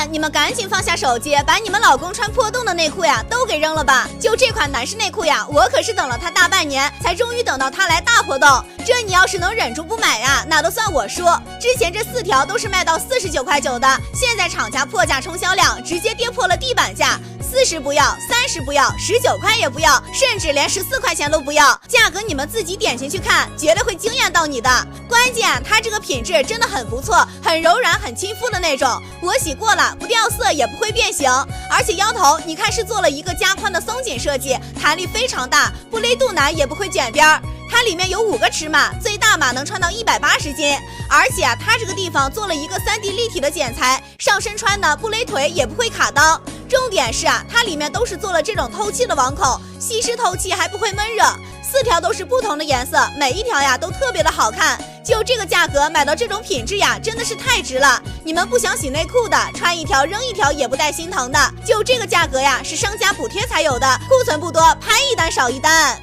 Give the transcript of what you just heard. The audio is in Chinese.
你们赶紧放下手机，把你们老公穿破洞的内裤呀都给扔了吧。就这款男士内裤呀，我可是等了他大半年，才终于等到他来大活动。这你要是能忍住不买呀，那都算我输。之前这4条都是卖到49.9块的，现在厂家破价冲销量，直接跌破了地板价。40不要，30不要，19块也不要，甚至连14块钱都不要，价格你们自己点进去看，绝对会惊艳到你的。关键它这个品质真的很不错，很柔软，很亲肤的那种，我洗过了，不掉色也不会变形。而且腰头你看是做了一个加宽的松紧设计，弹力非常大，不勒肚腩也不会卷边儿。它里面有5个尺码，最大码能穿到180斤，而且它这个地方做了一个3D 立体的剪裁，上身穿呢不勒腿也不会卡裆。重点是它里面都是做了这种透气的网孔，吸湿透气还不会闷热。4条都是不同的颜色，每一条呀都特别的好看。就这个价格买到这种品质呀，真的是太值了。你们不想洗内裤的，穿1条扔1条也不带心疼的。就这个价格呀，是商家补贴才有的，库存不多，拍1单少1单。